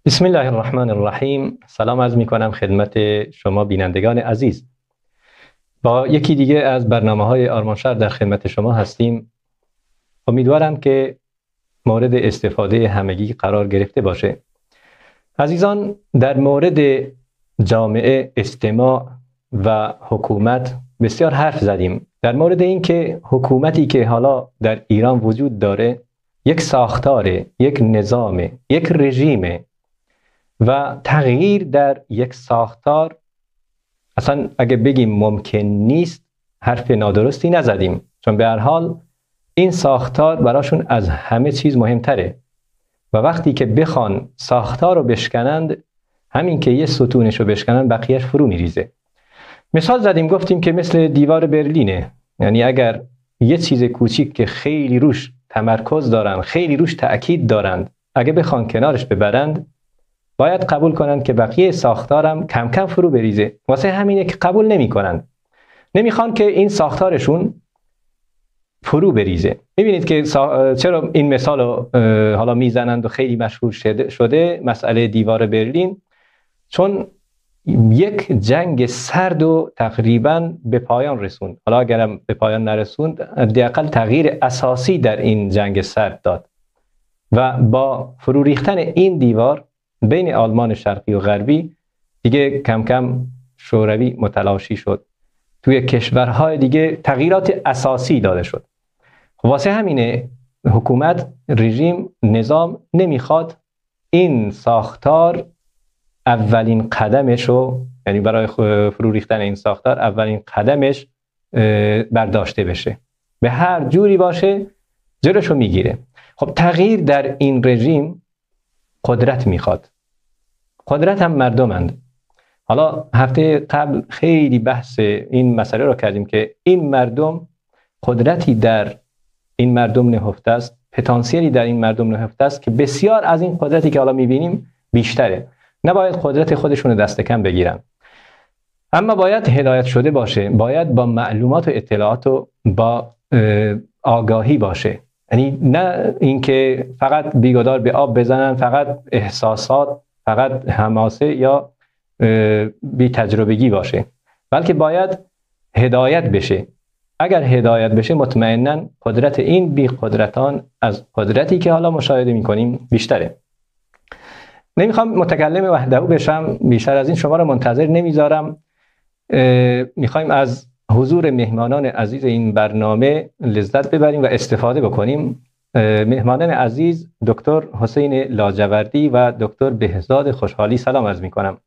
بسم الله الرحمن الرحیم. سلام عرض می کنم خدمت شما بینندگان عزیز. با یکی دیگه از برنامه‌های آرمانشهر در خدمت شما هستیم. امیدوارم که مورد استفاده همگی قرار گرفته باشه. عزیزان، در مورد جامعه، اجتماع و حکومت بسیار حرف زدیم. در مورد این که حکومتی که حالا در ایران وجود داره یک ساختاره، یک نظام، یک رژیم و تغییر در یک ساختار اصلا اگه بگیم ممکن نیست حرف نادرستی نزدیم، چون به هر حال این ساختار براشون از همه چیز مهمتره و وقتی که بخوان ساختار رو بشکنند، همین که یه ستونش رو بشکنند بقیهش فرو میریزه. مثال زدیم، گفتیم که مثل دیوار برلینه، یعنی اگر یه چیز کوچیک که خیلی روش تمرکز دارن، خیلی روش تأکید دارند، اگه بخوان کنارش ببرند باید قبول کنند که بقیه ساختارم کم کم فرو بریزه. واسه همینه که قبول نمی کنند، نمیخوان که این ساختارشون فرو بریزه. میبینید که چرا این مثال رو حالا میزنند و خیلی مشهور شده مسئله دیوار برلین، چون یک جنگ سرد و تقریبا به پایان رسوند. حالا اگرم به پایان نرسوند، حداقل تغییر اساسی در این جنگ سرد داد و با فرو ریختن این دیوار بین آلمان شرقی و غربی دیگه کم کم شوروی متلاشی شد. توی کشورهای دیگه تغییرات اساسی داده شد. واسه همینه حکومت، رژیم، نظام نمیخواد این ساختار اولین قدمش رو، یعنی برای فرو ریختن این ساختار اولین قدمش برداشته بشه، به هر جوری باشه جلوشو میگیره. خب تغییر در این رژیم قدرت میخواد. قدرت هم مردمند. حالا هفته قبل خیلی بحث این مسئله رو کردیم که این مردم قدرتی در این مردم نهفته است، پتانسیلی در این مردم نهفته است که بسیار از این قدرتی که حالا میبینیم بیشتره. نباید قدرت خودشون دست کم بگیرن، اما باید هدایت شده باشه، باید با معلومات و اطلاعات و با آگاهی باشه. یعنی نه اینکه فقط بیگدار به آب بزنن، فقط احساسات، فقط حماسه یا بی تجربگی باشه، بلکه باید هدایت بشه. اگر هدایت بشه مطمئناً قدرت این بی قدرتان از قدرتی که حالا مشاهده می‌کنیم بیشتره. نمیخوام متکلم وحده بشم، بیشتر از این شما رو منتظر نمیذارم. میخوایم از حضور مهمانان عزیز این برنامه لذت ببریم و استفاده بکنیم. مهمانان عزیز دکتر حسین لاجوردی و دکتر بهزاد خوشحالی، سلام عرض میکنم.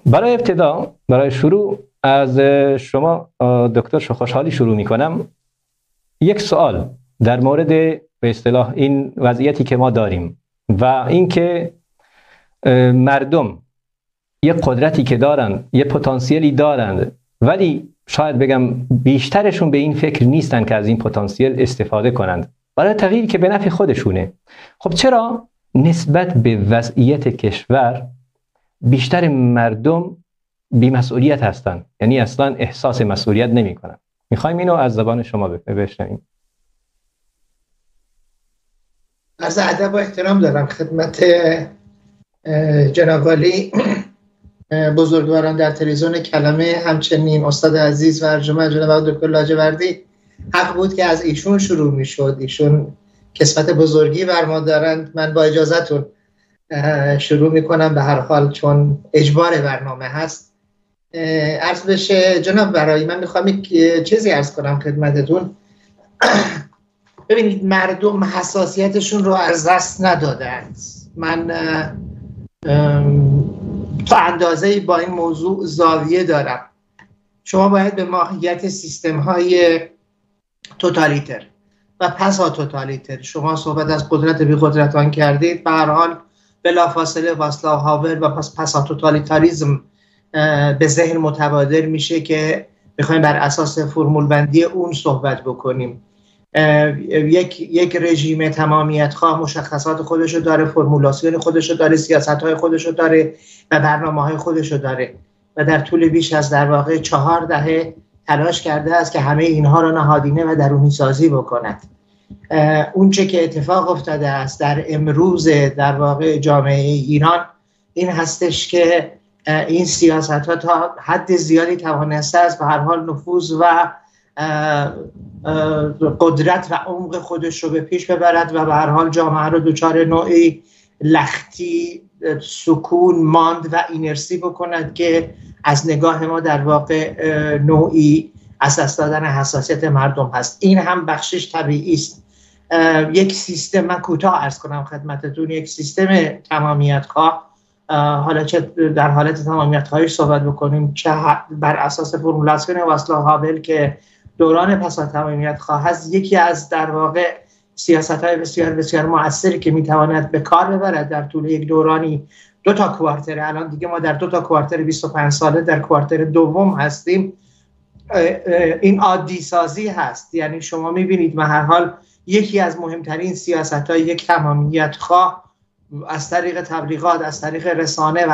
برای ابتدا، برای شروع از شما دکتر خوشحالی شروع میکنم. یک سوال در مورد به اصطلاح این وضعیتی که ما داریم و اینکه مردم یک قدرتی که دارن، یک پتانسیلی دارند، ولی شاید بگم بیشترشون به این فکر نیستن که از این پتانسیل استفاده کنند برای تغییری که به نفع خودشونه. خب چرا نسبت به وضعیت کشور بیشتر مردم بی‌مسئولیت هستن، یعنی اصلا احساس مسئولیت نمی کنن؟ میخوایم اینو از زبان شما بشنویم. از ادب و احترام دارم خدمت جناب عالی بزرگواران در تلویزیون کلمه، همچنین استاد عزیز و ارجمند جناب دکتر لاجوردی. حق بود که از ایشون شروع میشد، ایشون کسبت بزرگی بر ما دارند. من با اجازهتون شروع میکنم، به هر حال چون اجبار برنامه هست. عرض بشه جناب برای من میخوام یک چیزی عرض کنم خدمتتون. ببینید، مردم حساسیتشون رو از دست ندادند. من تا اندازه‌ای با این موضوع زاویه دارم. شما باید به ماهیت سیستم‌های توتالیتر و پسا توتالیتر، شما صحبت از قدرت بی قدرتان کردید، به هر حال بلافاصله واصلاو هاور و پسا توتالیتاریسم به ذهن متبادر میشه که میخوایم بر اساس فرمول بندی اون صحبت بکنیم. یک رژیم تمامیت خواه مشخصات خودشو داره، فرمولاسیون خودشو داره، سیاست‌های خودشو داره و برنامه‌های خودشو داره و در طول بیش از در واقع 4 دهه تلاش کرده است که همه اینها را نهادینه و درونی سازی بکند. اون چه که اتفاق افتاده است در امروز در واقع جامعه ایران این هستش که این سیاست ها تا حد زیادی توانسته است به هر حال نفوذ و قدرت و عمق خودش رو به پیش ببرد و به هر حال جامعه رو دچار نوعی لختی، سکون، ماند و اینرسی بکند که از نگاه ما در واقع نوعی از دست دادن حساسیت مردم هست. این هم بخشش طبیعی است. یک سیستم، من کوتاه عرض کنم خدمتتون، یک سیستم تمامیت خواه، حالا چه در حالت تمامیت خواهی صحبت بکنیم چه بر اساس فرمولاسیون واصلاو هاول که دوران پس از تمامیت خواه هست، یکی از در واقع سیاست‌های بسیار بسیار مؤثری که میتواند به کار ببرد در طول یک دورانی 2 تا کوارتر. الان دیگه ما در 2 تا کوارتر 25 ساله در کوارتر دوم هستیم. این عادی سازی هست، یعنی شما میبینید به هر حال یکی از مهمترین سیاست‌های یک تمامیت خواه از طریق تبلیغات، از طریق رسانه و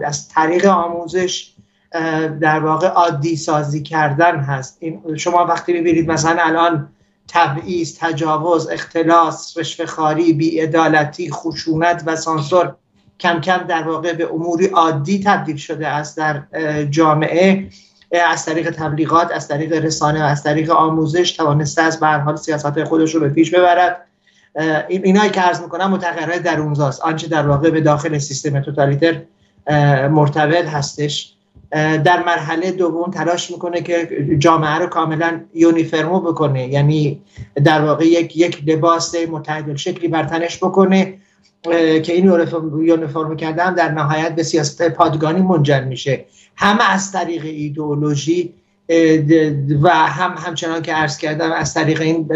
از طریق آموزش در واقع عادی سازی کردن هست. شما وقتی میبینید مثلا الان تبعیض، تجاوز، اختلاس، رشوه‌خواری، بی‌عدالتی، خشونت و سانسور کم کم در واقع به اموری عادی تبدیل شده است در جامعه، از طریق تبلیغات، از طریق رسانه و از طریق آموزش توانسته است به هر حال سیاست‌های خودش رو به پیش ببرد. اینایی که عرض میکنم متغیرهای درونزاست، آنچه در واقع به داخل سیستم توتالیتر مرتبط هستش. در مرحله دوم تلاش میکنه که جامعه رو کاملا یونیفرمو بکنه، یعنی در واقع یک لباس متعادل شکلی بر تنش بکنه که این یونیفرم کردن در نهایت به سیاست پادگانی منجر میشه، هم از طریق ایدئولوژی و همچنان که عرض کردم از طریق این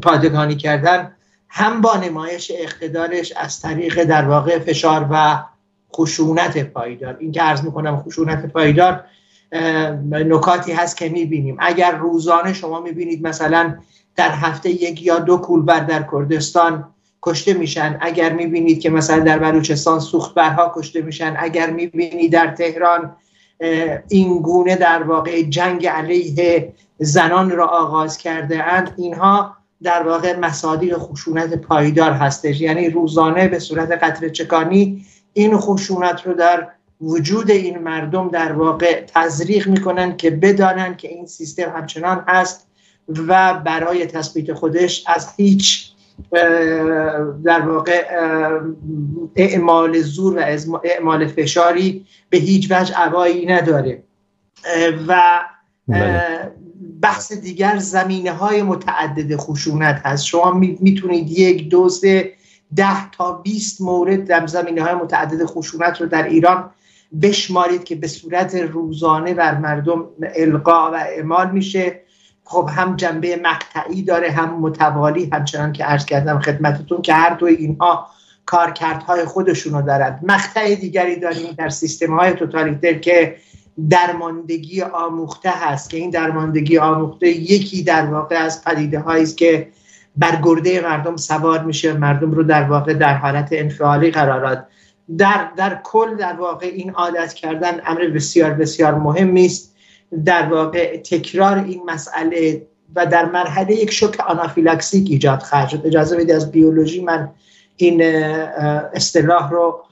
پادگانی کردن، هم با نمایش اقتدارش از طریق در واقع فشار و خشونت پایدار. این که عرض میکنم خشونت پایدار نکاتی هست که میبینیم. اگر روزانه شما میبینید مثلا در هفته 1 یا 2 کولبر در کردستان کشته میشن، اگر میبینید که مثلا در بلوچستان سوختبرها کشته میشن، اگر میبینید در تهران این گونه در واقع جنگ علیه زنان را آغاز کرده اند، اینها در واقع مصادیق خشونت پایدار هستش. یعنی روزانه به صورت قطره چکانی این خشونت رو در وجود این مردم در واقع تزریق میکنن که بدانن که این سیستم همچنان هست و برای تثبیت خودش از هیچ در واقع اعمال زور و اعمال فشاری به هیچ وجه ابایی نداره. و بحث دیگر زمینه‌های متعدد خشونت هست. شما میتونید 1 2 3 10 تا 20 مورد در زمینه‌های متعدد خشونت رو در ایران بشمارید که به صورت روزانه بر مردم القا و اعمال میشه. خب هم جنبه مقطعی داره هم متوالی، همچنان که عرض کردم خدمتتون که هر دوی اینها کارکردهای خودشونو دارند. مقطع دیگری داریم در سیستم‌های توتالیتر که درماندگی آموخته هست، که این درماندگی آموخته یکی در واقع از پدیده‌هایی است که بر گرده مردم سوار میشه، مردم رو در واقع در حالت انفعالی قرار داد. در کل در واقع این عادت کردن امر بسیار بسیار مهمی است. در واقع تکرار این مسئله و در مرحله یک شوک آنافیلاکسیک ایجاد خواهد شد. اجازه بدید از بیولوژی من این اصطلاح رو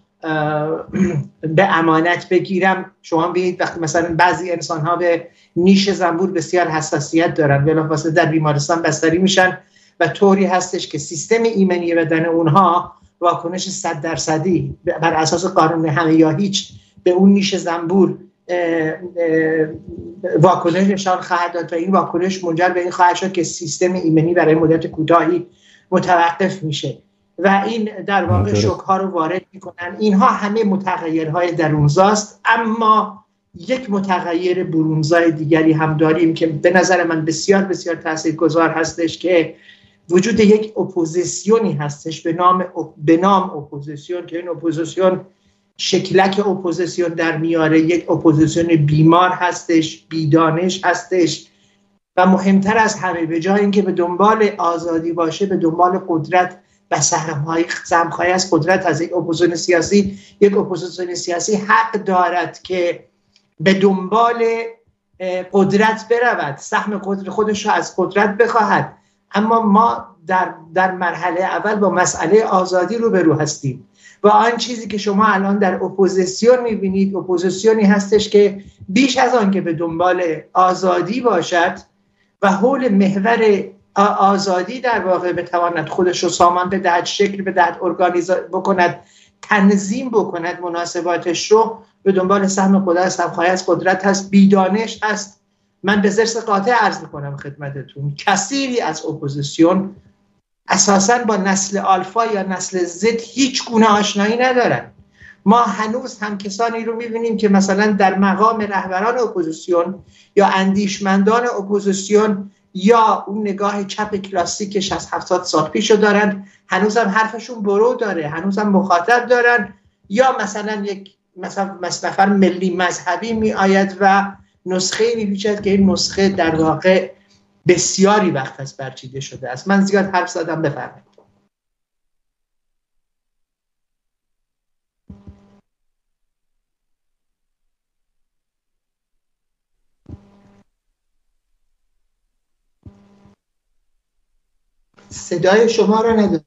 به امانت بگیرم. شما ببینید وقتی مثلا بعضی انسان‌ها به نیش زنبور بسیار حساسیت دارن، بلافاصله در بیمارستان بستری میشن و طوری هستش که سیستم ایمنی بدن اونها واکنش 100% بر اساس قانون همه یا هیچ به اون نیش زنبور واکنش نشان خواهد داد و این واکنش منجر به این خواهد شد که سیستم ایمنی برای مدت کوتاهی متوقف میشه و این در واقع شوک ها رو وارد میکنن. اینها همه متغیرهای درونزاست. اما یک متغیر برونزای دیگری هم داریم که به نظر من بسیار بسیار تاثیرگذار هستش، که وجود یک اپوزیسیونی هستش به نام اپوزیسیون، که این اپوزیسیون شکلک اپوزیسیون در میاره، یک اپوزیسیون بیمار هستش، بیدانش هستش و مهمتر از همه به جای اینکه به دنبال آزادی باشه به دنبال قدرت و سهم‌خواهی از قدرت از یک اپوزیسیون سیاسی. یک اپوزیسیون سیاسی حق دارد که به دنبال قدرت برود، سهم قدرت خودش رو از قدرت بخواهد، اما ما در مرحله اول با مسئله آزادی روبرو هستیم و آن چیزی که شما الان در اپوزیسیون میبینید اپوزیسیونی هستش که بیش از آن که به دنبال آزادی باشد و حول محور آزادی در واقع بتواند خودش رو سامان بدهد، شکل بدهد، بکند، تنظیم بکند مناسباتش رو، به دنبال سهم قدرت، سمخواهی از قدرت هست، بیدانش هست. من به ضرس قاطع عرض میکنم خدمتتون کثیری از اپوزیسیون اساساً با نسل آلفا یا نسل زد هیچ گونه آشنایی ندارن. ما هنوز هم کسانی رو میبینیم که مثلا در مقام رهبران اپوزیسیون یا اندیشمندان اپوزیسیون یا اون نگاه چپ کلاسیک 60-70 سال پیشو دارن، هنوز هم حرفشون برو داره، هنوز هم مخاطب دارن، یا مثلا یک نفر ملی مذهبی می آید و نسخه میپیچد که این نسخه در واقع بسیاری وقت از برچیده شده است. من زیاد حرف زدم، بفرمایید. صدای شما رو ندارم.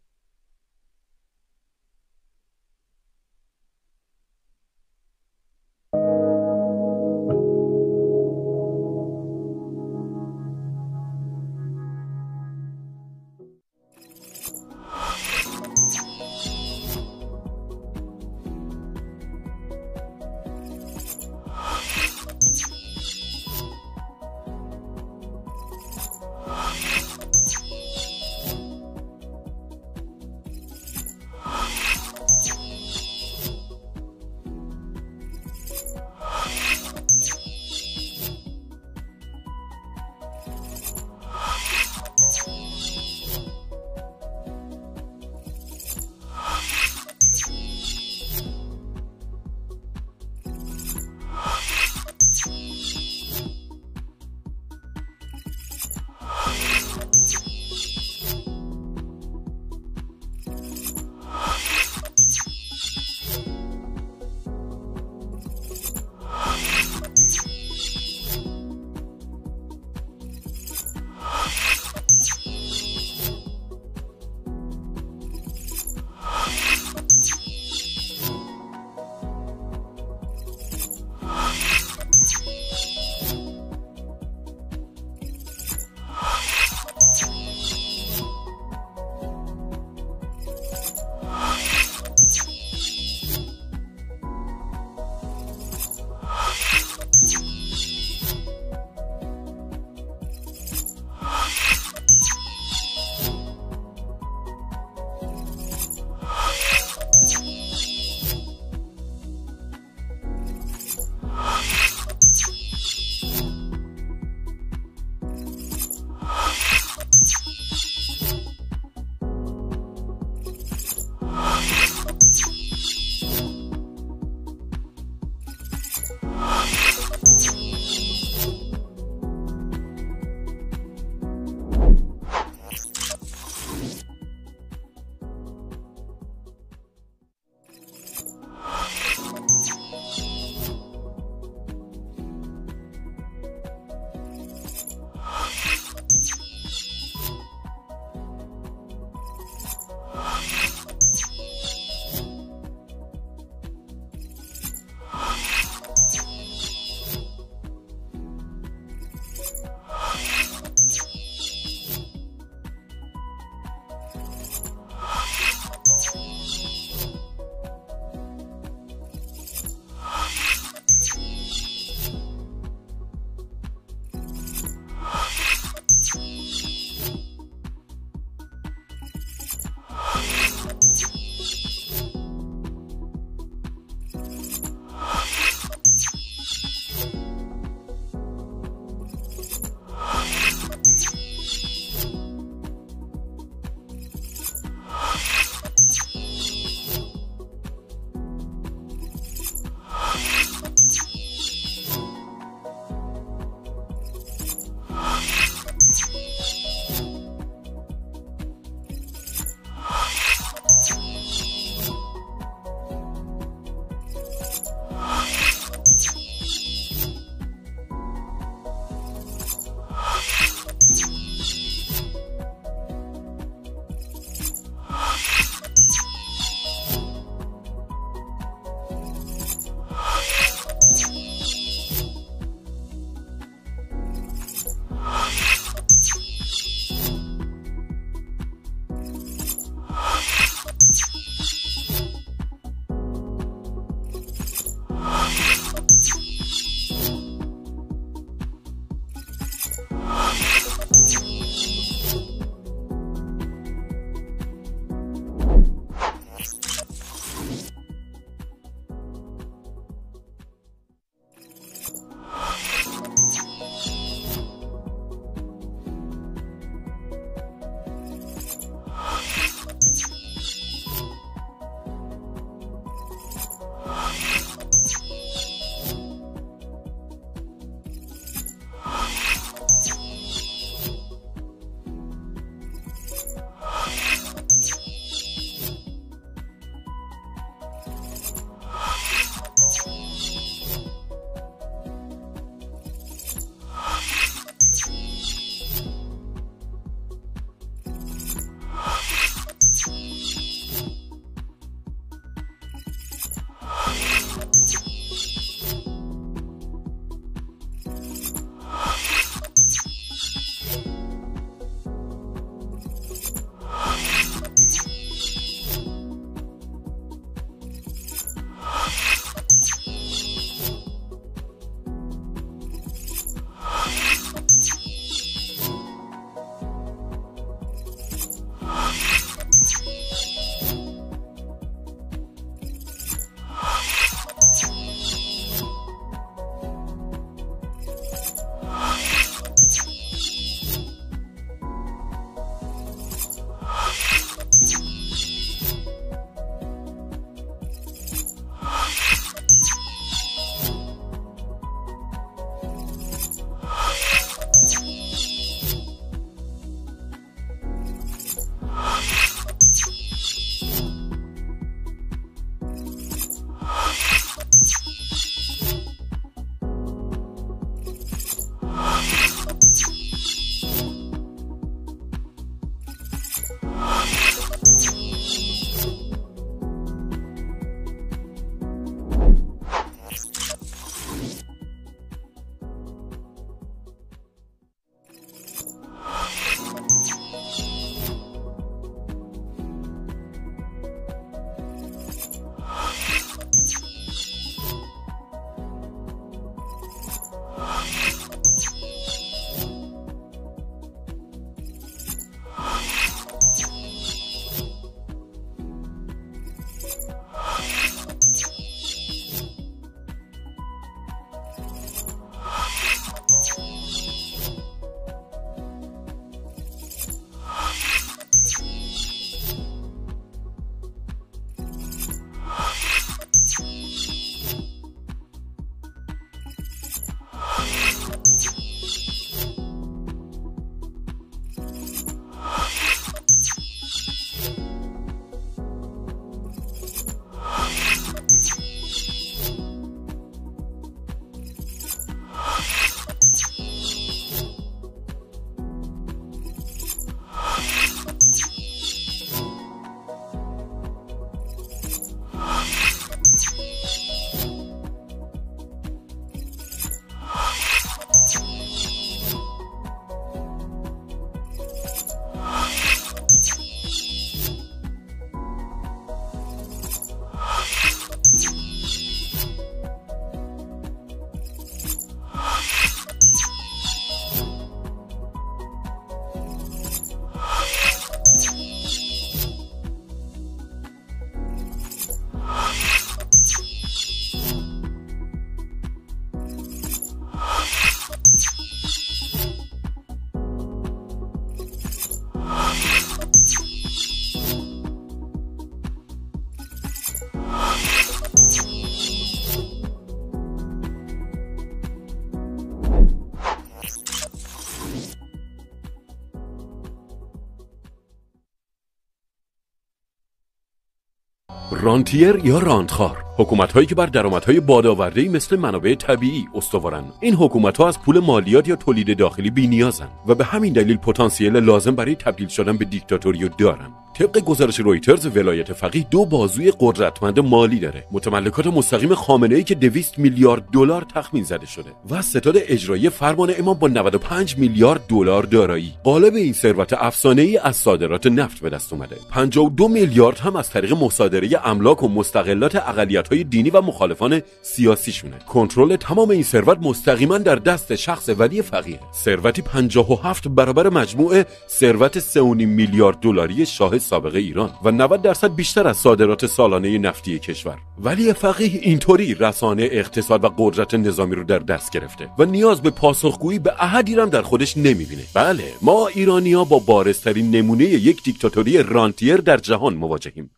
رانتیر یا راندخوار، حکومت‌هایی که بر درآمدهای بادآورده‌ای مثل منابع طبیعی استوارن. این حکومت‌ها از پول مالیات یا تولید داخلی بی‌نیازن و به همین دلیل پتانسیل لازم برای تبدیل شدن به دیکتاتوری دارن. طبق گزارش رویترز، ولایت فقیه 2 بازوی قدرتمند مالی داره: متملکات مستقیم خامنه‌ای که 200 میلیارد دلار تخمین زده شده و ستاد اجرایی فرمان امام با 95 میلیارد دلار دارایی. غالب این ثروت افسانه‌ای از صادرات نفت به دست اومده. 52 میلیارد هم از طریق مصادره املاک و مستغلات اقلیت‌های دینی و مخالفان سیاسیشونه. کنترل تمام این ثروت مستقیما در دست شخص ولی فقیه. ثروتی 57 برابر مجموع ثروت 3.5 میلیارد دلاری شاه سابق ایران و 90% بیشتر از صادرات سالانه نفتی کشور. ولی فقیه اینطوری رسانه، اقتصاد و قدرت نظامی رو در دست گرفته و نیاز به پاسخگویی به احدی هم در خودش نمیبینه. بله، ما ایرانی‌ها با بارزترین نمونه یک دیکتاتوری رانتیر در جهان مواجهیم.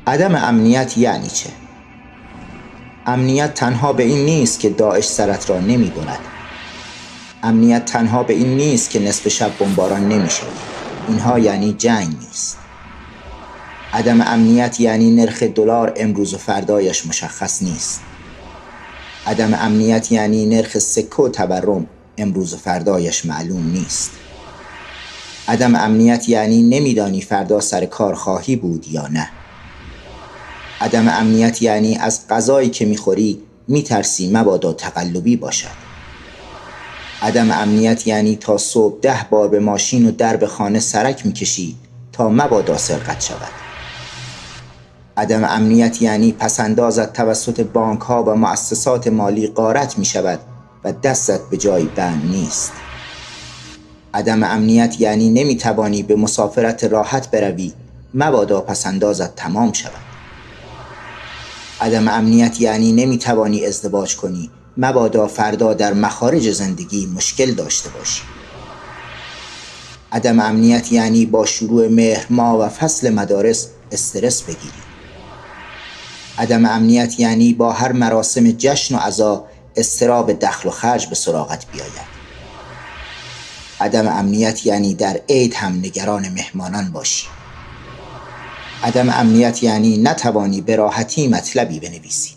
عدم امنیت یعنی چه؟ امنیت تنها به این نیست که داعش سرت را نمی برد. امنیت تنها به این نیست که نصف شب بمباران نمی شود. اینها یعنی جنگ نیست. عدم امنیت یعنی نرخ دلار امروز و فردایش مشخص نیست. عدم امنیت یعنی نرخ سکه و تورم امروز و فردایش معلوم نیست. عدم امنیت یعنی نمیدانی فردا سر کار خواهی بود یا نه. عدم امنیت یعنی از غذایی که میخوری میترسی مبادا تقلبی باشد. عدم امنیت یعنی تا صبح 10 بار به ماشین و درب خانه سرک میکشی تا مبادا سرقت شود. عدم امنیت یعنی پسندازت توسط بانک ها و مؤسسات مالی غارت میشود و دستت به جای بند نیست. عدم امنیت یعنی نمیتوانی به مسافرت راحت بروی مبادا پسندازت تمام شود. عدم امنیت یعنی نمیتوانی ازدواج کنی مبادا فردا در مخارج زندگی مشکل داشته باشی. عدم امنیت یعنی با شروع مهر ماه و فصل مدارس استرس بگیری. عدم امنیت یعنی با هر مراسم جشن و عزا اضطراب دخل و خرج به سراغت بیاید. عدم امنیت یعنی در عید هم نگران مهمانان باشی. عدم امنیت یعنی نتوانی به راحتی مطلبی بنویسی.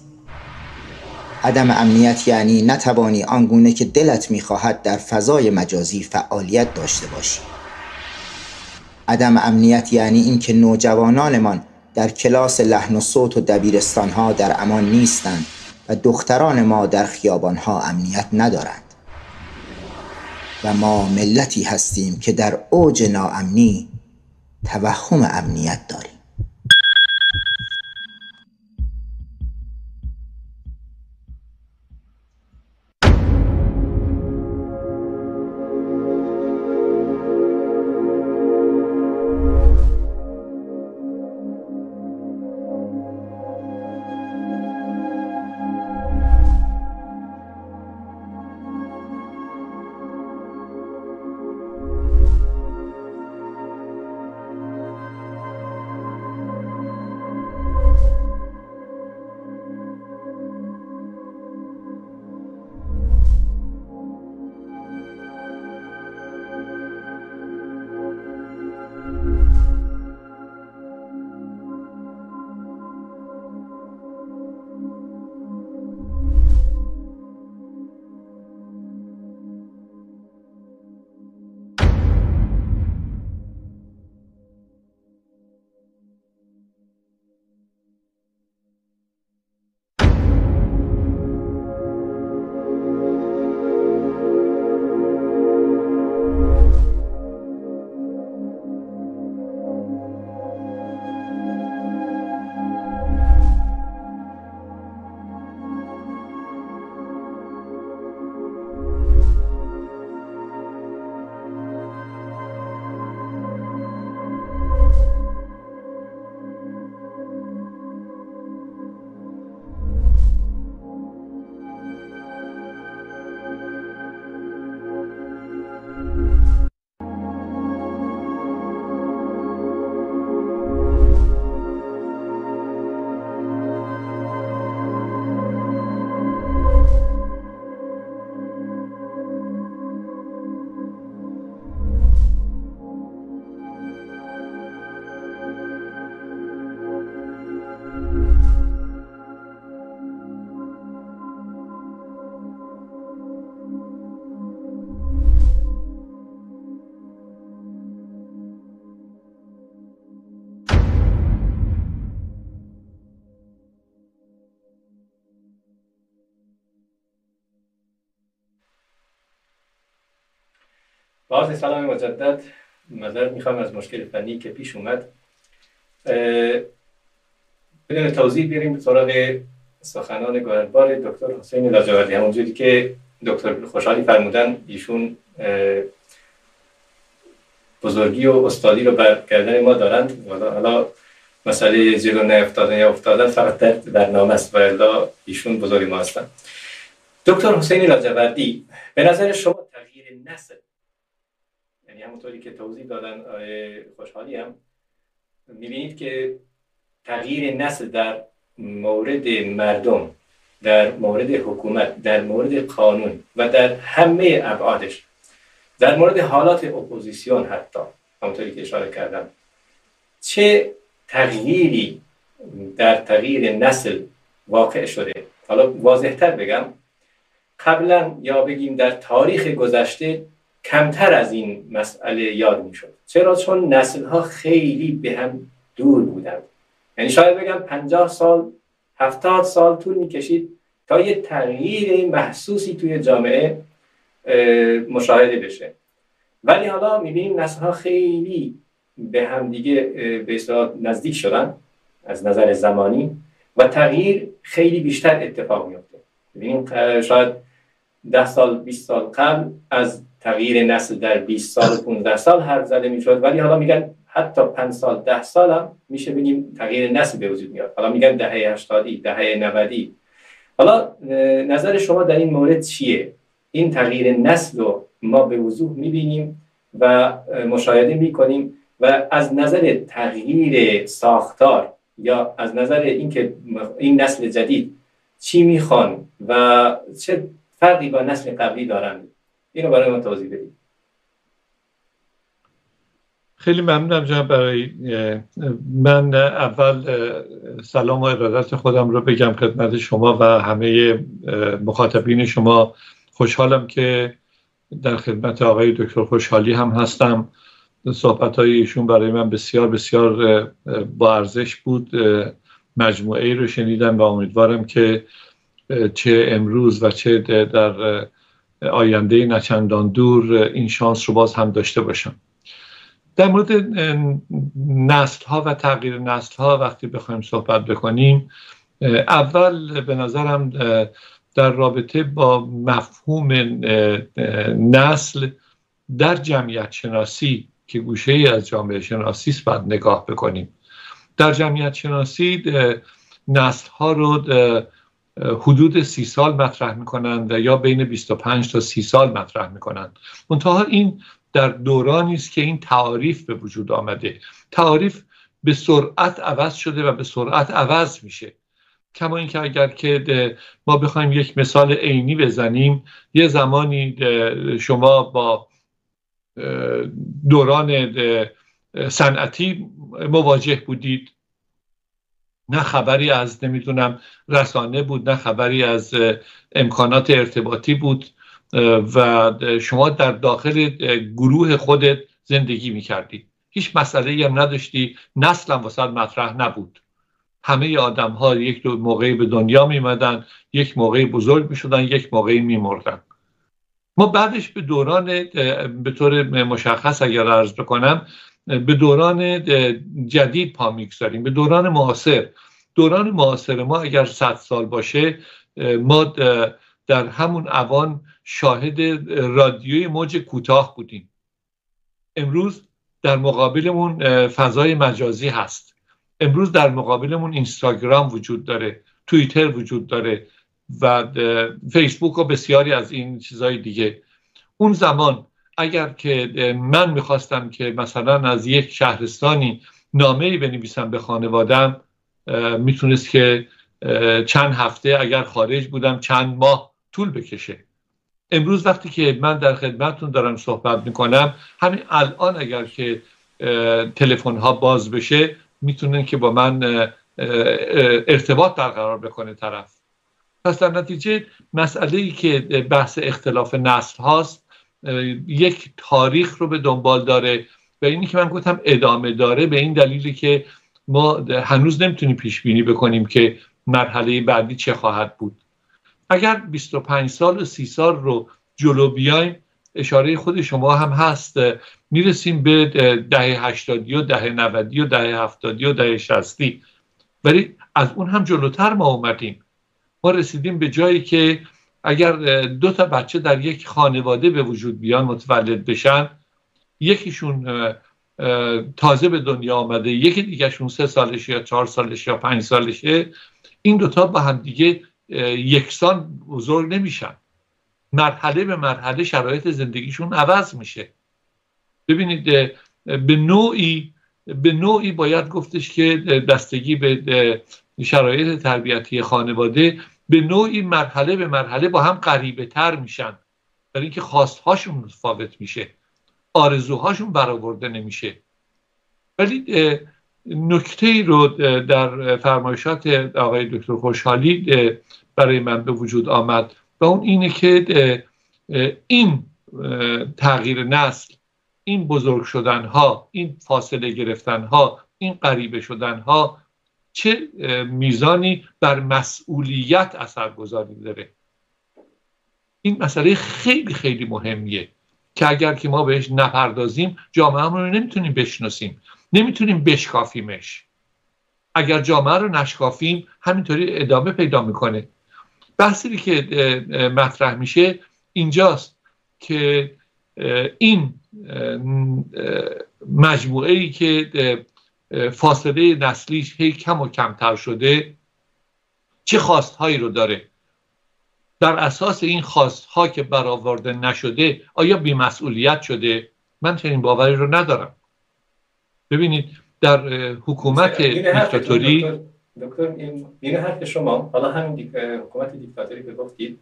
عدم امنیت یعنی نتوانی آنگونه که دلت می‌خواهد در فضای مجازی فعالیت داشته باشی. عدم امنیت یعنی اینکه نوجوانانمان در کلاس لحن و صوت و دبیرستان‌ها در امان نیستند و دختران ما در خیابان‌ها امنیت ندارند. و ما ملتی هستیم که در اوج ناامنی توهم امنیت داریم. باز سلام مجدد. معذرت میخوام از مشکل فنی که پیش اومد. بدون توضیح بریم سراغ سخنان گوهربار دکتر حسین لاجوردی. همونجوری که دکتر خوشحالی فرمودن ایشون بزرگی و استادی رو بر گردن ما دارند. حالا مسئله جلو نیفتادن یا افتادن فقط در برنامه است و الا ایشون بزرگ ما هستن. دکتر حسین لاجوردی، به نظر شما تغییر نسل، یعنی همونطوری که توضیح دادن خوشحالی هم میبینید که تغییر نسل در مورد مردم، در مورد حکومت، در مورد قانون و در همه ابعادش، در مورد حالات اپوزیسیون حتی همونطوری که اشاره کردم، چه تغییری در تغییر نسل واقع شده؟ حالا واضح‌تر بگم، قبلا یا بگیم در تاریخ گذشته کمتر از این مسئله یاد میشد. چرا؟ چون نسل‌ها خیلی به هم دور بودند. یعنی شاید بگم 50 سال 70 سال طول میکشید تا یه تغییر محسوسی توی جامعه مشاهده بشه. ولی حالا میبینیم نسل‌ها خیلی به هم دیگه به اصطلاح نزدیک شدن از نظر زمانی و تغییر خیلی بیشتر اتفاق میفته. میبینیم شاید 10 سال 20 سال قبل از تغییر نسل در 20 سال 15 سال حرف زده میشد، ولی حالا میگن حتی 5 سال 10 سال هم میشه بگیم تغییر نسل به وجود میاد. حالا میگن دهه 80 دهه 90. حالا نظر شما در این مورد چیه؟ این تغییر نسل رو ما به وضوح میبینیم و مشاهده میکنیم و از نظر تغییر ساختار یا از نظر اینکه این نسل جدید چی میخوان و چه فرقی با نسل قبلی دارن، اینو برای ما توضیح بدید. خیلی ممنونم جناب. برای من اول سلام و ارادت خودم رو بگم خدمت شما و همه مخاطبین شما. خوشحالم که در خدمت آقای دکتر خوشحالی هم هستم. صحبت‌های ایشون برای من بسیار بسیار با ارزش بود. مجموعه‌ای رو شنیدم و امیدوارم که چه امروز و چه در آینده نچندان دور این شانس رو باز هم داشته باشم. در مورد نسل ها و تغییر نسل ها وقتی بخوایم صحبت بکنیم، اول به نظرم در رابطه با مفهوم نسل در جمعیت شناسی که گوشه ای از جامعه شناسی است باید نگاه بکنیم. در جمعیت شناسی نسل ها رو حدود 30 سال مطرح میکنند یا بین 25 تا 30 سال مطرح میکنند. منتها این در دورانی است که این تعاریف به وجود آمده. تعاریف به سرعت عوض شده و به سرعت عوض میشه. کما اینکه اگر که ما بخوایم یک مثال عینی بزنیم، یه زمانی شما با دوران صنعتی مواجه بودید، نه خبری از نمیدونم رسانه بود، نه خبری از امکانات ارتباطی بود و شما در داخل گروه خودت زندگی میکردی، هیچ مسئله‌ای هم نداشتی، نسل هم واسه مطرح نبود. همه آدم ها یک موقعی به دنیا میمدن، یک موقعی بزرگ میشدن، یک موقعی میمردن. ما بعدش به دوران به طور مشخص اگر عرض بکنم به دوران جدید پا میگذاریم، به دوران معاصر. دوران معاصر ما اگر 100 سال باشه، ما در همون اوان شاهد رادیوی موج کوتاه بودیم. امروز در مقابلمون فضای مجازی هست. امروز در مقابلمون اینستاگرام وجود داره، توییتر وجود داره و فیسبوک و بسیاری از این چیزهای دیگه. اون زمان اگر که من میخواستم که مثلا از یک شهرستانی نامه‌ای بنویسم به خانوادم، میتونست که چند هفته، اگر خارج بودم چند ماه طول بکشه. امروز وقتی که من در خدمتتون دارم صحبت میکنم، همین الان اگر که تلفن ها باز بشه میتونن که با من ارتباط برقرار بکنه طرف. پس در نتیجه مسئله‌ای که بحث اختلاف نسل هاست یک تاریخ رو به دنبال داره و اینی که من گفتم ادامه داره به این دلیلی که ما هنوز نمیتونیم پیش بینی بکنیم که مرحله بعدی چه خواهد بود. اگر 25 سال و 30 سال رو جلو بیایم، اشاره خود شما هم هست، میرسیم به دهه 80 و دهه 90 و دهه 70 و دهه 60، ولی از اون هم جلوتر ما اومدیم. ما رسیدیم به جایی که اگر 2 تا بچه در یک خانواده به وجود بیان، متولد بشن، یکیشون تازه به دنیا آمده، یکی دیگهشون 3 سالشه یا 4 سالشه یا 5 سالشه، این 2 تا با هم دیگه یکسان بزرگ نمیشن. مرحله به مرحله شرایط زندگیشون عوض میشه. ببینید به نوعی باید گفتش که بستگی به شرایط تربیتی خانواده به نوعی مرحله به مرحله با هم قریبه تر میشن، برای اینکه خواستهاشون متفاوت میشه، آرزوهاشون برآورده نمیشه. ولی نکته‌ای رو در فرمایشات آقای دکتر خوشحالی برای من به وجود آمد و اون اینه که این تغییر نسل، این بزرگ شدنها، این فاصله گرفتنها، این غریبه شدنها چه میزانی بر مسئولیت اثرگذاری داره. این مسئله خیلی خیلی مهمیه که اگر که ما بهش نپردازیم جامعه‌مون رو نمیتونیم بشناسیم، نمیتونیم بشکافیمش. اگر جامعه رو نشکافیم همینطوری ادامه پیدا میکنه. بحثی که مطرح میشه اینجاست که این مجموعه‌ای که فاصله نسلیش هی کم و کمتر شده چه خواستهایی رو داره. در اساس این خواستها که برآورده نشده آیا بی‌مسئولیت شده؟ من چنین باوری رو ندارم. ببینید در حکومت دیکتاتوری، دکتر این حرف شما، حالا همین حکومت دیکتاتوری که گفتید،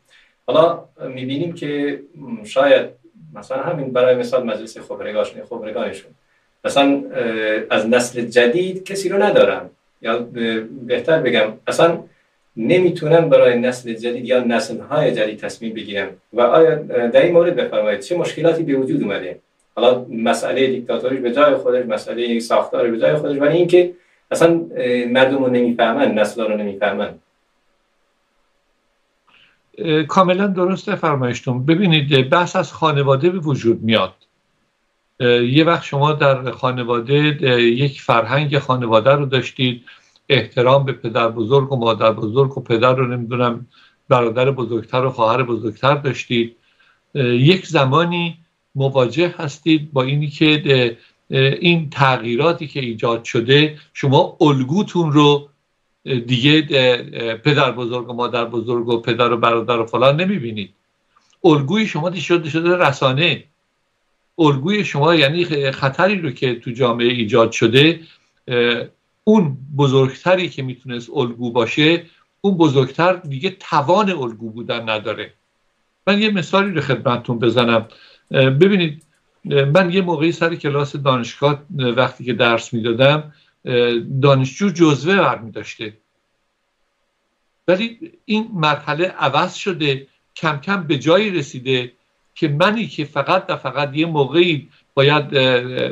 حالا میبینیم که شاید مثلا همین برای مثال مجلس خبرگانشون مثلا از نسل جدید کسی رو ندارن، یا بهتر بگم اصلا نمیتونن برای نسل جدید یا نسل‌های جدید تصمیم بگیرن. و آیا در این مورد بفرمایید چه مشکلاتی به وجود اومده؟ حالا مسئله دیکتاتوری به جای خودش، مسئله ساختار به جای خودش، ولی اینکه اصلا مردم رو نمیفهمن، نسل‌ها رو نمیفهمن. کاملا درسته فرمایشتون. ببینید بحث از خانواده به وجود میاد. یه وقت شما در خانواده یک فرهنگ خانواده رو داشتید، احترام به پدر بزرگ و مادر بزرگ و پدر رو نمیدونم برادر بزرگتر و خواهر بزرگتر داشتید. یک زمانی مواجه هستید با اینی که این تغییراتی که ایجاد شده شما الگوتون رو دیگه پدر بزرگ و مادر بزرگ و پدر و برادر و فلان نمیبینید. الگوی شما شده رسانه. الگوی شما یعنی خطری رو که تو جامعه ایجاد شده، اون بزرگتری که میتونست الگو باشه، اون بزرگتر دیگه توان الگو بودن نداره. من یه مثالی رو خدمتتون بزنم. ببینید من یه موقعی سر کلاس دانشگاه وقتی که درس میدادم، دانشجو جزوه برمی داشته، ولی این مرحله عوض شده، کم کم به جایی رسیده که منی که فقط یه موقعی باید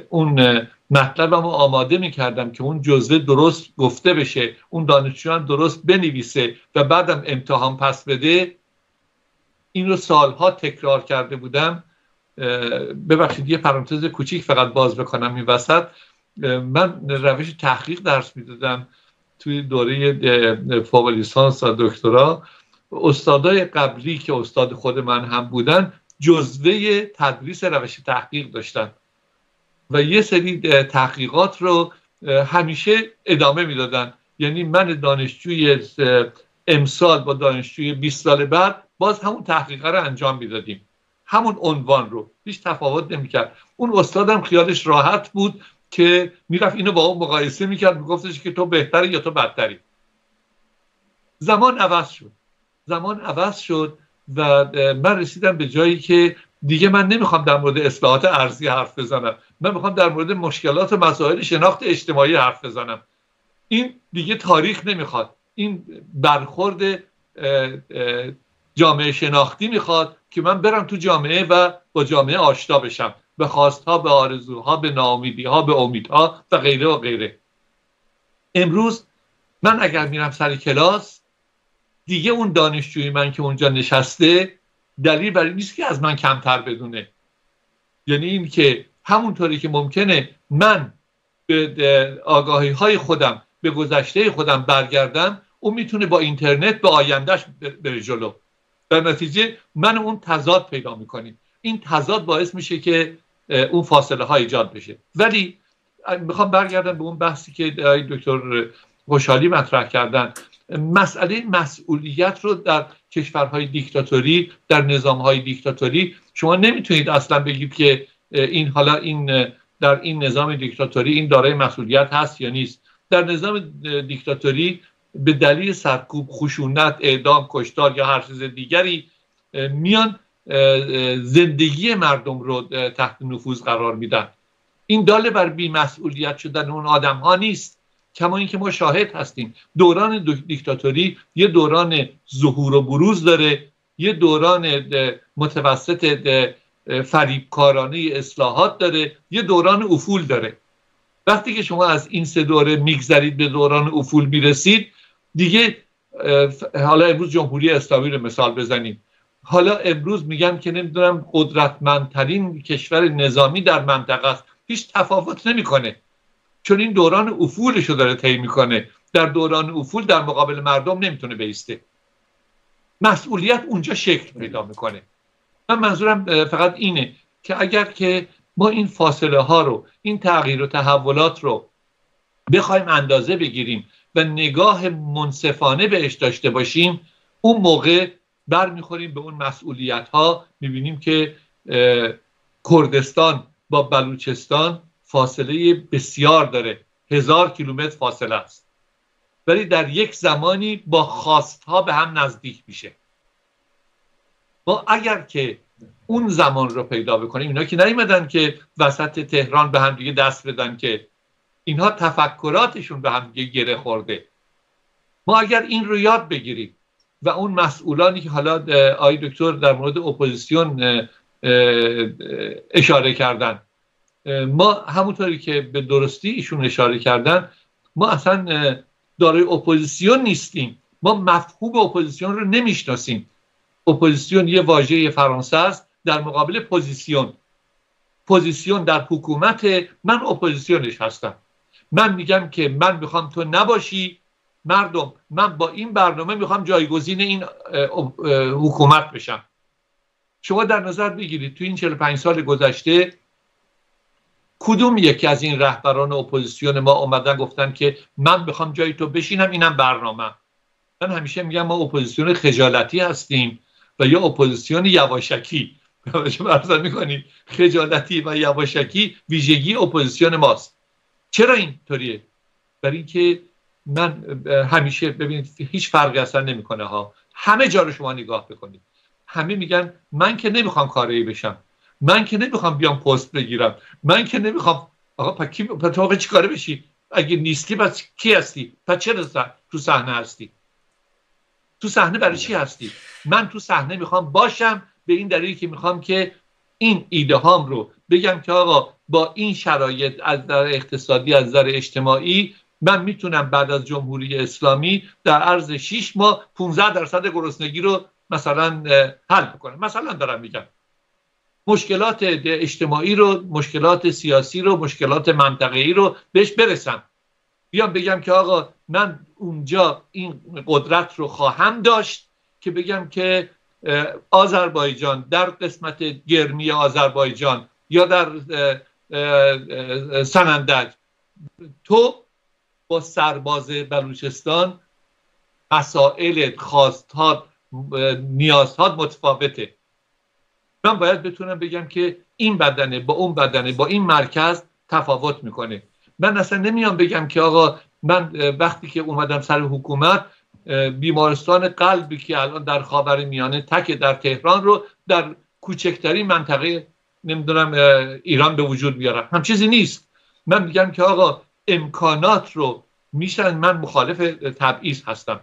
اون مطلبم رو آماده میکردم که اون جزوه درست گفته بشه، اون دانشجو هم درست بنویسه و بعدم امتحان پس بده، این رو سالها تکرار کرده بودم. ببخشید یه پرانتز کوچیک فقط باز بکنم این وسط. من روش تحقیق درس میدادم توی دوره فوق لیسانس و دکترا. استادای قبلی که استاد خود من هم بودن جزوه تدریس روش تحقیق داشتن و یه سری تحقیقات رو همیشه ادامه میدادن. یعنی من دانشجوی امسال با دانشجوی 20 سال بعد باز همون تحقیق رو انجام میدادیم، همون عنوان رو، هیچ تفاوت نمیکرد. اون استادم خیالش راحت بود که میرفت اینو با اون مقایسه میکرد، میگفتش که تو بهتری یا تو بدتری. زمان عوض شد و من رسیدم به جایی که دیگه من نمیخوام در مورد اصلاحات ارضی حرف بزنم، من میخوام در مورد مشکلات و مسائل شناخت اجتماعی حرف بزنم. این دیگه تاریخ نمیخواد، این برخورد جامعه شناختی میخواد که من برم تو جامعه و با جامعه آشنا بشم، به خواستها، به آرزوها، به ناامیدیها، به امیدها و غیره و غیره. امروز من اگر میرم سر کلاس، دیگه اون دانشجوی من که اونجا نشسته دلیل بر این نیست که از من کمتر بدونه. یعنی این که همونطوری که ممکنه من به آگاهی های خودم، به گذشته خودم برگردم، اون میتونه با اینترنت به آیندهش بره جلو. در نتیجه من اون تضاد پیدا میکنیم. این تضاد باعث میشه که اون فاصله ها ایجاد بشه. ولی میخوام برگردم به اون بحثی که دکتر خوشحالی مطرح کردن. مسئله مسئولیت رو در کشورهای دیکتاتوری، در نظامهای دیکتاتوری شما نمیتونید اصلا بگید که این حالا این در این نظام دیکتاتوری این دارای مسئولیت هست یا نیست. در نظام دیکتاتوری به دلیل سرکوب، خشونت، اعدام، کشتار یا هر چیز دیگری میان زندگی مردم رو تحت نفوذ قرار میدن. این داله بر بی‌مسئولیت شدن اون آدم ها نیست. کما اینکه ما شاهد هستیم دوران دیکتاتوری یه دوران ظهور و بروز داره، یه دوران متوسط فریبکارانه اصلاحات داره، یه دوران افول داره. وقتی که شما از این سه دوره میگذرید به دوران افول میرسید، دیگه حالا امروز جمهوری اسلامی رو مثال بزنیم، حالا امروز میگن که نمیدونم قدرتمندترین کشور نظامی در منطقه است، هیچ تفاوت نمیکنه، چون این دوران افولش رو داره طی میکنه. در دوران افول در مقابل مردم نمیتونه بیسته. مسئولیت اونجا شکل پیدا میکنه. من منظورم فقط اینه که اگر که ما این فاصله ها رو، این تغییر و تحولات رو بخوایم اندازه بگیریم و نگاه منصفانه بهش داشته باشیم، اون موقع برمیخوریم به اون مسئولیت ها. میبینیم که کردستان با بلوچستان فاصله بسیار داره، 1000 کیلومتر فاصله است، ولی در یک زمانی با خواستها به هم نزدیک میشه. ما اگر که اون زمان رو پیدا بکنیم، اینا که نیومدن که وسط تهران به هم دیگه دست بدن، که اینها تفکراتشون به هم دیگه گره خورده. ما اگر این رو یاد بگیریم و اون مسئولانی که حالا آقای دکتر در مورد اپوزیسیون اشاره کردن، ما همونطوری که به درستی ایشون اشاره کردن، ما اصلا دارای اپوزیسیون نیستیم، ما مفهوم اپوزیسیون رو نمیشناسیم. اپوزیسیون یه واژه فرانسه است در مقابل پوزیسیون در حکومت. من اپوزیسیونش هستم. من میگم که من میخوام تو نباشی مردم، من با این برنامه میخوام جایگزین این حکومت بشم. شما در نظر بگیرید تو این 45 سال گذشته کدوم یکی از این رهبران اپوزیسیون ما اومدن گفتن که من میخوام جای تو بشینم، اینم برنامه. من همیشه میگم ما اپوزیسیون خجالتی هستیم و یا اپوزیسیون یواشکی. شما فرض میکنید خجالتی و یواشکی ویژگی اپوزیسیون ماست. چرا اینطوریه؟ برای اینکه من همیشه ببینید هیچ فرقی اصلا نمیکنه ها، همه جا رو شما نگاه بکنید، همه میگن من که نمیخوام کاری بشم، من که نمیخوام بیام پست بگیرم، من که نمیخوام. آقا تو چی کاره بشی؟ اگه نیستی پس کی هستی؟ پس چرا تو صحنه هستی؟ تو صحنه برای چی هستی؟ من تو صحنه میخوام باشم به این دلیلی که میخوام که این ایده هام رو بگم که آقا با این شرایط از نظر اقتصادی، از نظر اجتماعی، من میتونم بعد از جمهوری اسلامی در عرض 6 ماه 15% گرسنگی رو مثلا حل بکنم. مثلا دارم میگم مشکلات اجتماعی رو، مشکلات سیاسی رو، مشکلات منطقه‌ای رو بهش برسم. بیام بگم که آقا من اونجا این قدرت رو خواهم داشت که بگم که آذربایجان در قسمت گرمی آذربایجان یا در سنندج تو با سرباز بلوچستان مسائل، خواستها، نیازها متفاوته. من باید بتونم بگم که این بدنه با اون بدنه با این مرکز تفاوت میکنه. من اصلا نمیام بگم که آقا من وقتی که اومدم سر حکومت بیمارستان قلبی که الان در خاورمیانه تک در تهران رو در کوچکترین منطقه نمیدونم ایران به وجود بیارم. هم چیزی نیست. من میگم که آقا امکانات رو میشن. من مخالف تبعیض هستم،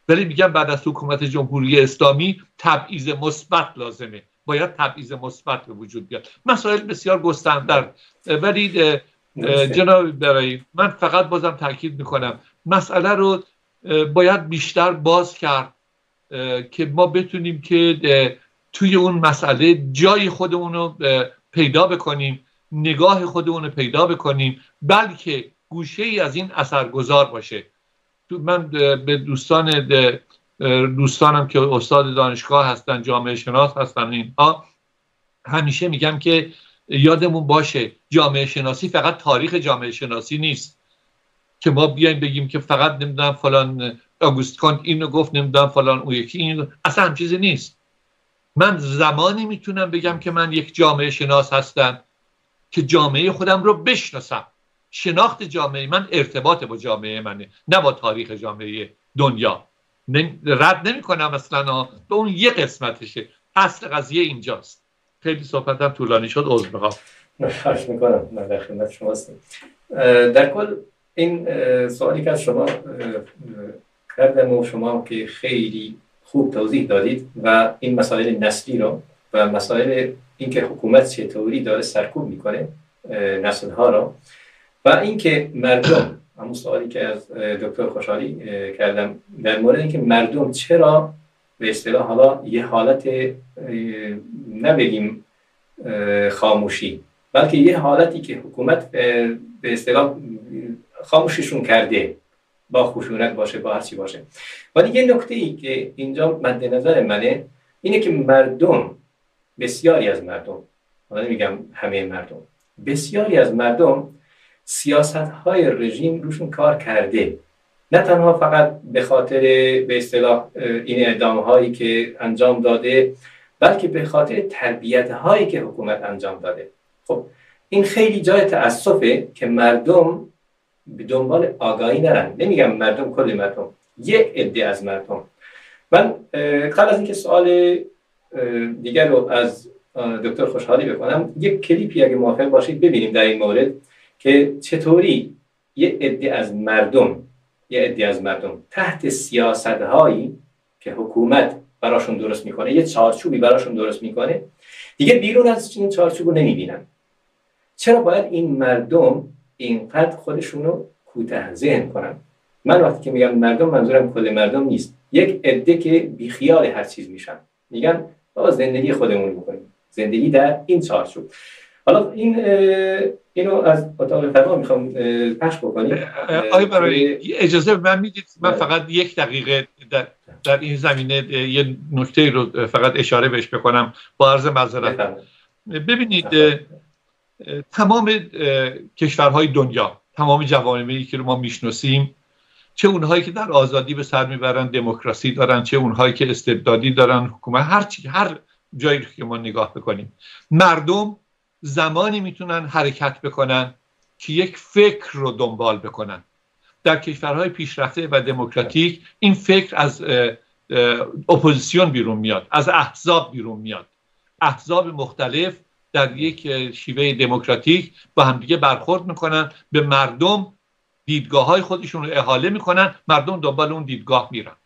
ولی میگم بعد از حکومت جمهوری اسلامی تبعیض مثبت لازمه. باید تبعیض مثبت به وجود بیاد. مسائل بسیار گسترده، ولی جناب برای من فقط بازم تاکید میکنم مسئله رو باید بیشتر باز کرد که ما بتونیم که توی اون مسئله جای خودمون رو پیدا بکنیم، نگاه خودمون رو پیدا بکنیم، بلکه گوشه ای از این اثرگذار باشه. من به دوستانم که استاد دانشگاه هستن، جامعه شناس هستن، اینها همیشه میگم که یادمون باشه جامعه شناسی فقط تاریخ جامعه شناسی نیست که ما بیایم بگیم که فقط نمیدونم فلان آگوست کانت اینو گفت، نمیدونم فلان اون یکی اینو. اصلا هم چیزی نیست. من زمانی میتونم بگم که من یک جامعه شناس هستم که جامعه خودم رو بشناسم. شناخت جامعه من ارتباط با جامعه منه، نه با تاریخ جامعه دنیا. رد نمی کنم اصلا، به اون یه قسمتشه. اصل قضیه اینجاست. خیلی صحبتم طولانی شد، عذر میخوام. خواهش میکنم، من در خدمت شما هستم. در کل این سوالی که از شما کردم و شما که خیلی خوب توضیح دادید و این مسائل نسلی رو و مسائل اینکه حکومت چطوری داره سرکوب میکنه نسل‌ها رو و اینکه مردم، همون سوالی که از دکتر خوشحالی کردم در مورد اینکه مردم چرا به اصطلاح حالا یه حالت نبگیم خاموشی، بلکه یه حالتی که حکومت به اصطلاح خاموششون کرده، با خشونت باشه، با هر چی باشه. ولی یه نکته‌ای که اینجا مد نظر منه اینه که مردم، بسیاری از مردم، حالا نمیگم همه مردم، بسیاری از مردم سیاست‌های رژیم روشون کار کرده، نه تنها فقط به خاطر به اصطلاح این اعدام‌هایی که انجام داده، بلکه به خاطر تربیت‌هایی که حکومت انجام داده. خب این خیلی جای تأسفه که مردم به دنبال آگاهی نرن. نمیگم مردم، کل مردم، یک عده از مردم. من قبل از اینکه سوال دیگر رو از دکتر خوشحالی بکنم، یک کلیپی اگه موافق باشید ببینیم در این مورد که چطوری یک عده از مردم تحت سیاست‌هایی که حکومت براشون درست میکنه، یه چارچوبی براشون درست میکنه، دیگه بیرون از این چارچوب رو نمیبینن. چرا باید این مردم اینقدر خودشون رو کوتاه ذهن کنن؟ من وقتی که میگم مردم، منظورم کل مردم نیست، یک عده که بیخیال هر چیز میشن، میگن بابا زندگی خودمون بکنیم، زندگی در این چارچوب. حالا اینو از اتاق فرمان میخوام پخش بکنیم. آقای برای اجازه من میدید من فقط 1 دقیقه در این زمینه یه نکته رو فقط اشاره بهش بکنم با عرض معذرت. ببینید تمام کشورهای دنیا، تمام جوامعی که ما میشناسیم، چه اونهایی که در آزادی به سر میبرن، دموکراسی دارن، چه اونهایی که استبدادی دارن، حکومت، هر جایی که ما نگاه بکنیم، مردم زمانی میتونن حرکت بکنن که یک فکر رو دنبال بکنن. در کشورهای پیشرفته و دموکراتیک این فکر از اپوزیسیون بیرون میاد، از احزاب بیرون میاد. احزاب مختلف در یک شیوه دموکراتیک با همدیگه برخورد میکنن، به مردم دیدگاه‌های خودشون رو احاله میکنن، مردم دنبال اون دیدگاه میرن.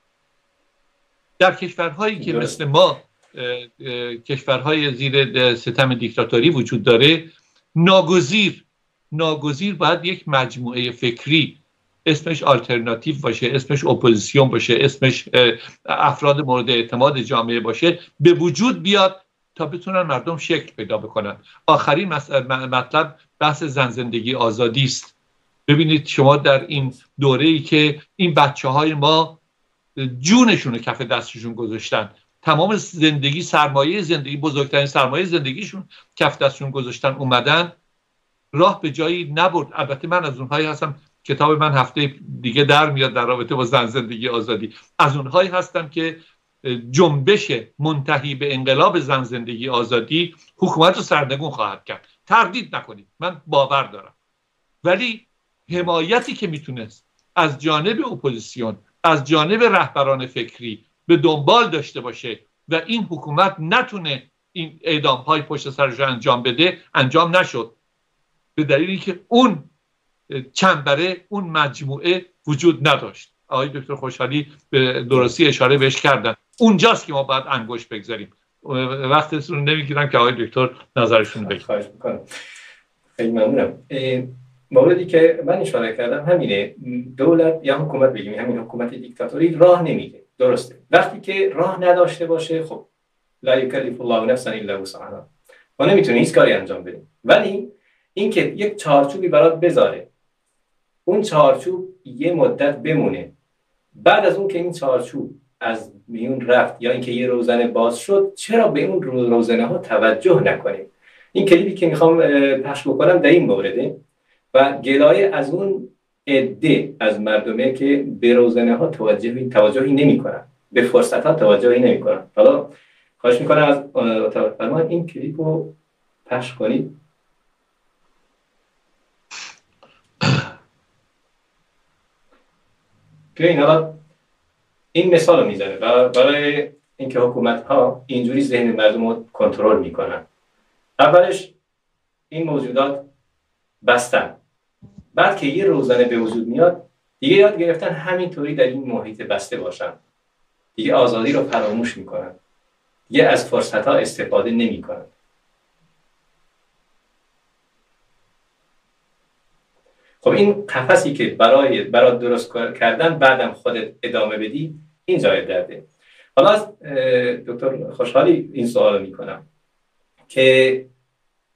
در کشورهایی که مثل ما کشورهای زیر ستم دیکتاتوری وجود داره، ناگزیر باید یک مجموعه فکری، اسمش آلترناتیو باشه، اسمش اپوزیسیون باشه، اسمش افراد مورد اعتماد جامعه باشه، به وجود بیاد تا بتونن مردم شکل پیدا بکنن. آخرین مطلب بحث زن زندگی آزادی است. ببینید شما در این دوره‌ای که این بچه‌های ما جونشون رو کف دستشون گذاشتن، تمام زندگی بزرگترین سرمایه زندگیشون کف دستشون گذاشتن، اومدن، راه به جایی نبرد. البته من از اونهایی هستم، کتاب من هفته دیگه در میاد در رابطه با زن زندگی آزادی، از اونهایی هستم که جنبش منتهی به انقلاب زن زندگی آزادی حکومت رو سرنگون خواهد کرد. تردید نکنید، من باور دارم. ولی حمایتی که میتونست از جانب اپوزیسیون، از جانب رهبران فکری به دنبال داشته باشه و این حکومت نتونه این اعدام‌های پشت سرش انجام بده، انجام نشد، به دلیلی که اون چنبره، اون مجموعه وجود نداشت. آقای دکتر خوشحالی به درستی اشاره بهش کردن. اونجاست که ما باید انگشت بگذاریم. وقتتون نمیگیرم که آقای دکتر نظرشون بگن. خواهش میکنم. خیلی ممنونم. موردی که من اشاره کردم همینه، دولت یا حکومت بگیم، همین حکومت دیکتاتوری راه نمیده. درسته. وقتی که راه نداشته باشه، خب لا یکلف الله نفسا الا وسعها، ما نمیتونیم هیچ کاری انجام بدیم. ولی اینکه یک چارچوبی برات بذاره، اون چارچوب یه مدت بمونه، بعد از اون که این چارچوب از میون رفت یا اینکه یه روزنه باز شد، چرا به اون روزنه ها توجه نکنیم؟ این کلیپی که میخوام پخش بکنم در این مورده و گلایه از اون عده از مردمه که به روزنه ها توجهی نمی‌کنن، به فرصت ها توجهی نمی‌کنن. حالا خواهش میکنم از اتاق فرمان این کلیپ رو پخش کنید. ببین حالا این مثال رو میزنه و برای اینکه حکومت ها اینجوری ذهن مردم رو کنترل میکنن. اولش این موجودات بستن، بعد که یه روزنه به وجود میاد دیگه یاد گرفتن همینطوری در این محیط بسته باشن، دیگه آزادی رو فراموش میکنن، دیگه از فرصت ها استفاده نمیکنن. خب این قفسی که برای درست کردن بعدم خودت ادامه بدی، این جای درده. حالا از دکتر خوشحالی این سوال میکنم که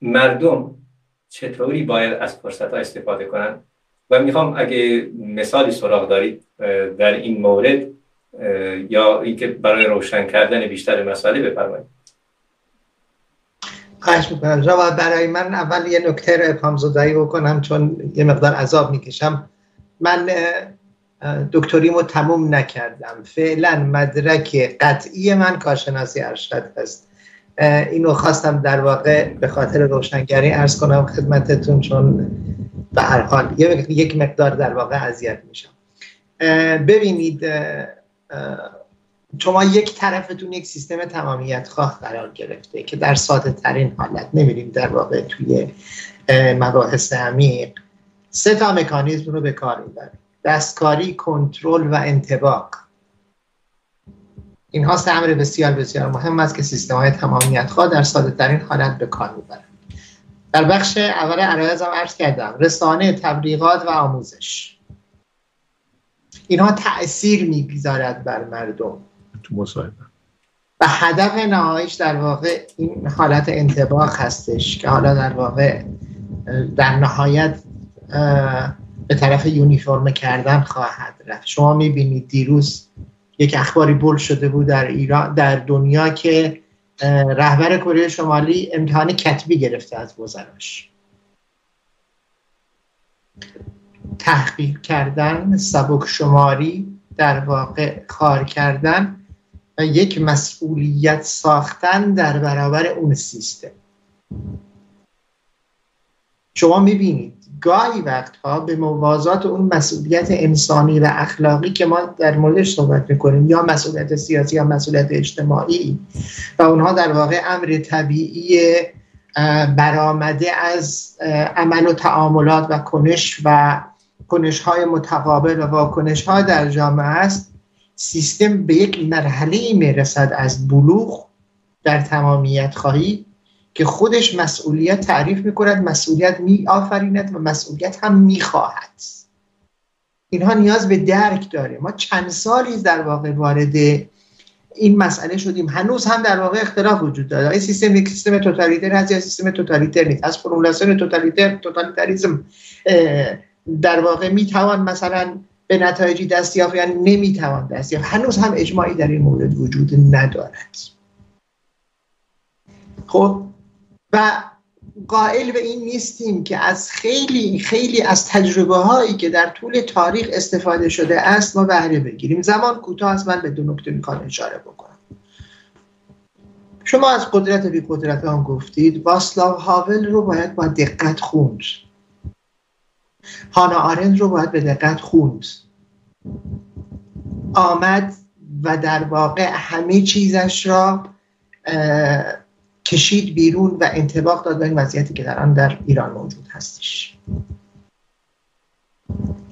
مردم چطوری باید از فرصت ها استفاده کنن و میخوام اگه مثالی سراغ دارید در این مورد یا اینکه برای روشن کردن بیشتر مسئله بفرمایید. خواهش میکنم. جواب برای من اول یه نکته رو ابهام زدایی بکنم چون یه مقدار عذاب میکشم. من دکتریمو تموم نکردم، فعلا مدرک قطعی من کارشناسی ارشد هست. اینو خواستم در واقع به خاطر روشنگری عرض کنم خدمتتون، چون به هر حال یک مقدار در واقع اذیت میشم. ببینید شما یک طرفتون یک سیستم تمامیت خواه قرار گرفته که در ساده ترین حالت، نمیریم در واقع توی مباحث عمیق، 3 مکانیزم رو به کار میبره: دستکاری، کنترل و انطباق. اینها 3 امر بسیار بسیار مهم است که سیستم های تمامیت خواه در ساده ترین حالت به کار میبرن. در بخش اول عرایزم عرض کردم رسانه، تبلیغات و آموزش، اینها تأثیر میگذارد بر مردم. تو مصاحبه و هدف نهاییش در واقع این حالت انطباق هستش که حالا در واقع در نهایت به طرف یونیفرم کردن خواهد رفت. شما میبینید دیروز یک اخباری بول شده بود در ایران، در دنیا، که رهبر کره شمالی امتحان کتبی گرفته از وزراش. تحقیر کردن، سبک شماری، در واقع کار کردن و یک مسئولیت ساختن در برابر اون سیستم. شما میبینید گاهی وقتها به موازات اون مسئولیت انسانی و اخلاقی که ما در موردش صحبت میکنیم، یا مسئولیت سیاسی یا مسئولیت اجتماعی، و اونها در واقع امر طبیعی برآمده از عمل و تعاملات و کنش‌های متقابل و واکنش‌ها در جامعه است، سیستم به یک مرحله‌ای میرسد از بلوغ در تمامیت خواهی که خودش مسئولیت تعریف میکند، مسئولیت میآفریند و مسئولیت هم میخواهد. اینها نیاز به درک داره. ما چند سالی در واقع وارد این مسئله شدیم، هنوز هم در واقع اختلاف وجود داره. این سیستم یک سیستم توتالیتر هست یا سیستم توتالیتر نیست. از فرمولاسیون توتالیتریسم در واقع میتوان مثلا به نتایجی دست یافت یا نمیتوان دست یافت. هنوز هم اجماعی در این مورد وجود ندارد. خب و قائل به این نیستیم که از خیلی از تجربه هایی که در طول تاریخ استفاده شده است ما بهره بگیریم. زمان کوتاه است، من به دو نکته میخوام اشاره بکنم. شما از قدرت بی قدرت آن گفتید. واسلاو هاول رو باید با دقت خوند. هانا آرند رو باید به دقت خوند. آمد و در واقع همه چیزش را کشید بیرون و انطباق داد به این وضعیتی که در ایران موجود هستش.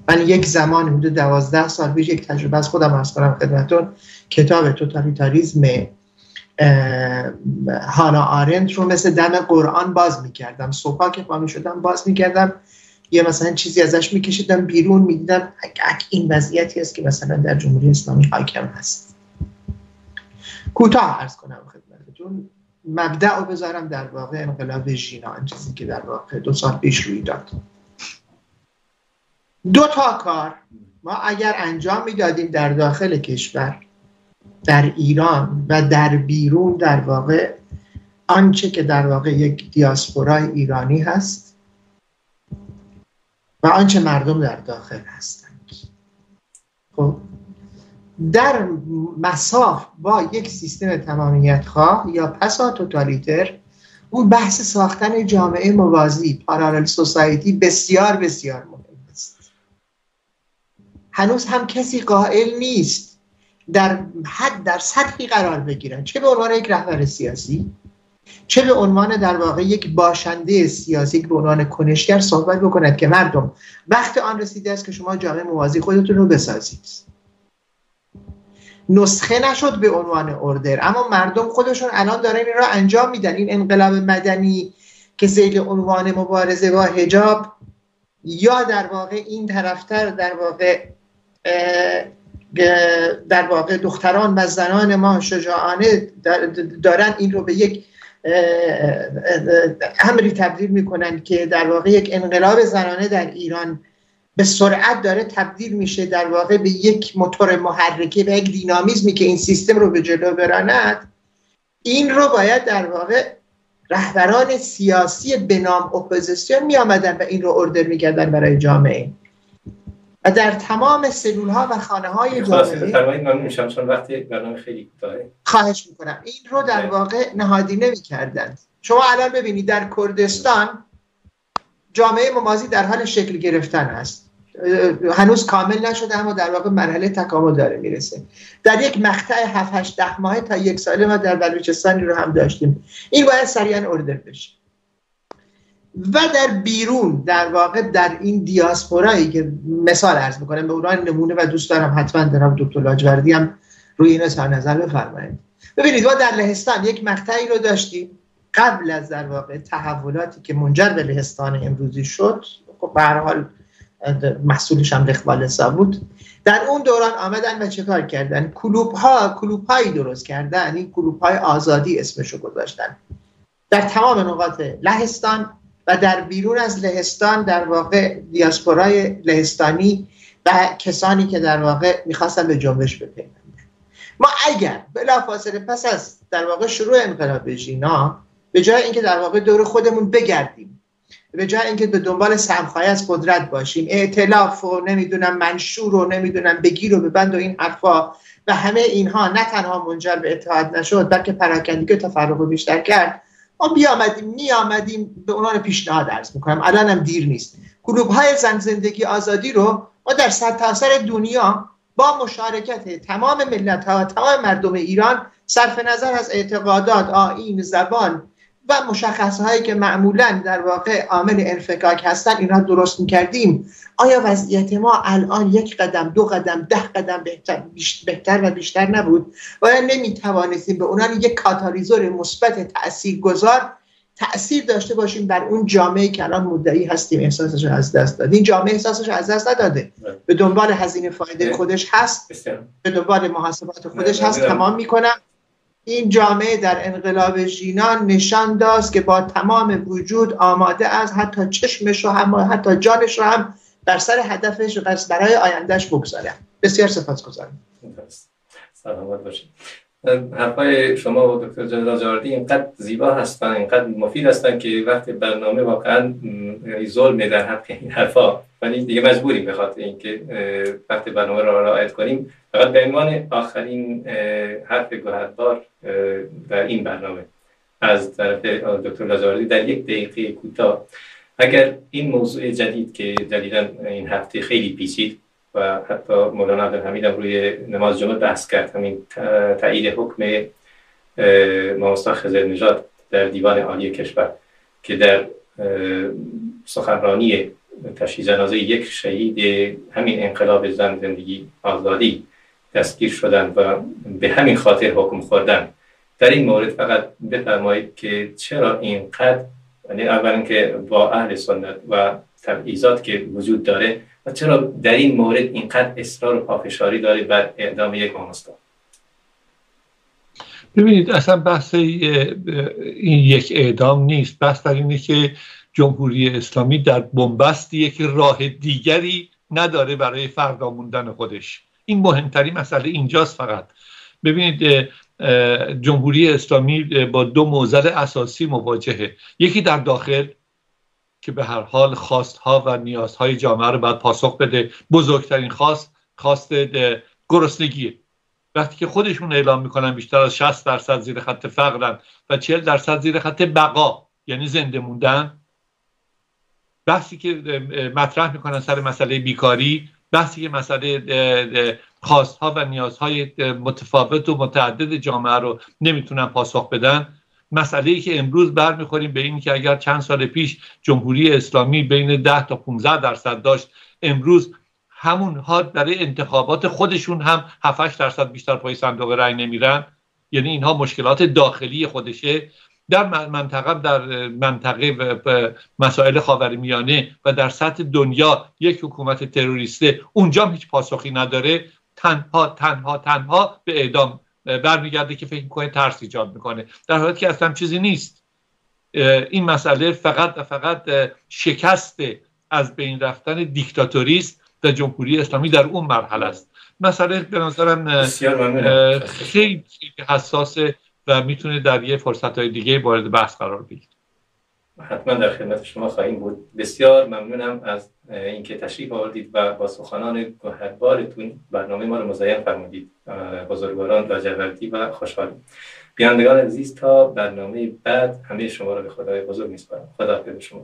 من یک زمان حدود 12 سال پیش یک تجربه از خودم عرض کنم خدمتتون. کتاب توتالیتاریسم هانا آرند رو مثل دم قرآن باز می‌کردم. صبحا که پا می‌شدم باز می‌کردم، یه مثلا چیزی ازش می‌کشیدم بیرون، می‌دیدم این وضعیتی است که مثلا در جمهوری اسلامی حاکم هست. کوتاه عرض کنم خدمتتون. مبدأ رو بذارم در واقع انقلاب ژینا، چیزی که در واقع 2 سال پیش روی داد. 2 تا کار ما اگر انجام میدادیم در داخل کشور، در ایران و در بیرون، در واقع آنچه که در واقع یک دیاسپورای ایرانی هست و آنچه مردم در داخل هستند، خب در مساف با یک سیستم تمامیت خواه یا پسا توتالیتر، اون بحث ساختن جامعه موازی، پارالل سوسایتی، بسیار بسیار مهم است. هنوز هم کسی قائل نیست در سطحی قرار بگیرن، چه به عنوان یک رهبر سیاسی، چه به عنوان در واقع یک باشنده سیاسی، به عنوان کنشگر صحبت بکند که مردم وقت آن رسیده است که شما جامعه موازی خودتون رو بسازید. نسخه نشد به عنوان اردر، اما مردم خودشون الان دارن این را انجام میدن. این انقلاب مدنی که زیر عنوان مبارزه با حجاب، یا در واقع این طرفتر در واقع دختران و زنان ما شجاعانه دارن این رو به یک امری تبدیل میکنن که در واقع یک انقلاب زنانه در ایران به سرعت داره تبدیل میشه در واقع به یک موتور محرکه، به یک دینامیزمی که این سیستم رو به جلو براند. این رو باید در واقع رهبران سیاسی به نام اپوزیسیون می آمدن و این رو اردر میکردن برای جامعه و در تمام سلول ها و خانه های جامعه. فرمایید، ممنون میشم چون وقتی برنامه خیلی کوتاهه. خواهش میکنم. این رو در واقع نهادینه میکردن. شما الان ببینید در کردستان جامعه موازی در حال شکل گرفتن است. هنوز کامل نشده اما در واقع مرحله تکامل داره میرسه. در یک مقطع 7-8 ماهه تا 1 ساله ما در بلوچستانی رو هم داشتیم. این باید سریعا اردر بشه. و در بیرون در واقع در این دیاسپورایی که مثال عرض میکنم به عنوان نمونه و دوست دارم حتما دارم دکتر لاجوردی هم روی این اظهار نظر بفرمایید. ببینید ما در لهستان یک مقطعی رو داشتیم قبل از در واقع تحولاتی که منجر به لهستان امروزی شد. خب به هر حال مسئولش هم رخوالسا بود. در اون دوران آمدن و چه کار کردن؟ کلوب‌هایی درست کردن. این کلوب‌های آزادی اسمشو گذاشتن در تمام نقاط لهستان و در بیرون از لهستان، در واقع دیاسپورای لهستانی و کسانی که در واقع میخواستن به جنبش بپیوندن. ما اگر بلافاصله پس از در واقع شروع انقلاب ژینا به جای اینکه در واقع دور خودمون بگردیم، به جای اینکه به دنبال سمخای از قدرت باشیم، ائتلاف و نمیدونم منشور و نمیدونم بگیر و ببند و این حرفا و همه اینها نه تنها منجر به اتحاد نشد بلکه پراکندگی و تفرق بیشتر کرد، ما میآمدیم به عنوان پیشنهاد عرض میکنم، الان هم دیر نیست، کلوب‌های زن زندگی آزادی رو ما در سرتاسر دنیا با مشارکت تمام ملت‌ها و تمام مردم ایران صرف نظر از اعتقادات، آیین، زبان و مشخصهایی که معمولاً در واقع عامل انفکاک هستن اینها درست می‌کردیم. آیا وضعیت ما الان 1 قدم، 2 قدم، 10 قدم بهتر و بیشتر نبود؟ آیا نمی‌توانستیم به عنوان یک کاتالیزور مثبت تاثیرگذار تأثیر داشته باشیم در اون جامعه‌ای که الان مدعی هستیم احساسش از دست داد؟ این جامعه احساسش از دست نداده، به دنبال هزینه فایده خودش هست، به دنبال محاسبات خودش هست. تمام میکنم. این جامعه در انقلاب ژینا نشان داد که با تمام وجود آماده است حتی چشمش رو هم حتی جانش رو هم بر سر هدفش و برای آیندهش بگذاره. بسیار سپاسگزارم. سلامت باشید. حرفای شما و دکتر جنرال لاجوردی اینقدر زیبا هستن، اینقدر مفید هستن که وقتی برنامه واقعا ظلم در حق این حرفا، ولی دیگه مجبوریم به خاطر اینکه وقتی برنامه را رعایت کنیم. فقط به عنوان آخرین حرف گوهردار در این برنامه از طرف دکتر لاجوردی در 1 دقیقه کوتاه، اگر این موضوع جدید که جدیداً این هفته خیلی پیچید و حتی مولانا عبدالحمید هم روی نماز جمعه بحث کرد، همین تایید حکم امام مصطفی خضرنژاد در دیوان عالی کشور که در سخنرانی تشییع جنازه یک شهید همین انقلاب زن زندگی آزادی دستگیر شدن و به همین خاطر حکم خوردن. در این مورد فقط بفرمایید که چرا اینقدر، یعنی اولا که با اهل سنت و تبعیضات که وجود داره و چرا در این مورد اینقدر اصرار و پافشاری داره بر اعدام یک امام مصطفی؟ ببینید اصلا بحث این یک اعدام نیست، بحث در اینه که جمهوری اسلامی در بنبست یک راه دیگری نداره برای فردا موندن خودش. این مهمترین مسئله اینجاست. فقط ببینید جمهوری اسلامی با 2 معضل اساسی مواجهه. یکی در داخل که به هر حال خواستها و نیازهای جامعه رو باید پاسخ بده. بزرگترین خواست گرسنگیه. وقتی که خودشون اعلام میکنن بیشتر از 60% زیر خط فقرن و 40% زیر خط بقا، یعنی زنده موندن. بحثی که مطرح میکنن سر مسئله بیکاری، بحثی که مسئله خواستها و نیازهای متفاوت و متعدد جامعه رو نمیتونن پاسخ بدن. مسئله‌ای که امروز برمیخوریم به این که اگر چند سال پیش جمهوری اسلامی بین 10 تا 15% داشت، امروز همونها برای انتخابات خودشون هم 7-8% بیشتر پای صندوق رای نمیرن. یعنی اینها مشکلات داخلی خودشه. در منطقه مسائل خاورمیانه و در سطح دنیا یک حکومت تروریسته اونجا هیچ پاسخی نداره، تنها به اعدام برمیگرده که فکر میکنه ترس ایجاد میکنه، در حالی که اصلا چیزی نیست. این مسئله فقط شکست از بین رفتن دیکتاتوریست و جمهوری اسلامی در اون مرحله است. مسئله به نظرم خیلی حساسه و میتونه در یه فرصت‌های دیگه وارد بحث قرار بگیره. حتما در خدمت شما خواهیم بود. بسیار ممنونم از اینکه تشریف آوردید و با سخنان گوهربارتون برنامه ما رو مزین فرمودید. بزرگواران لاجوردی و خوشحالیم. بینندگان عزیز، تا برنامه بعد همه شما رو به خدای بزرگ میسپارم. خدا حافظ شما.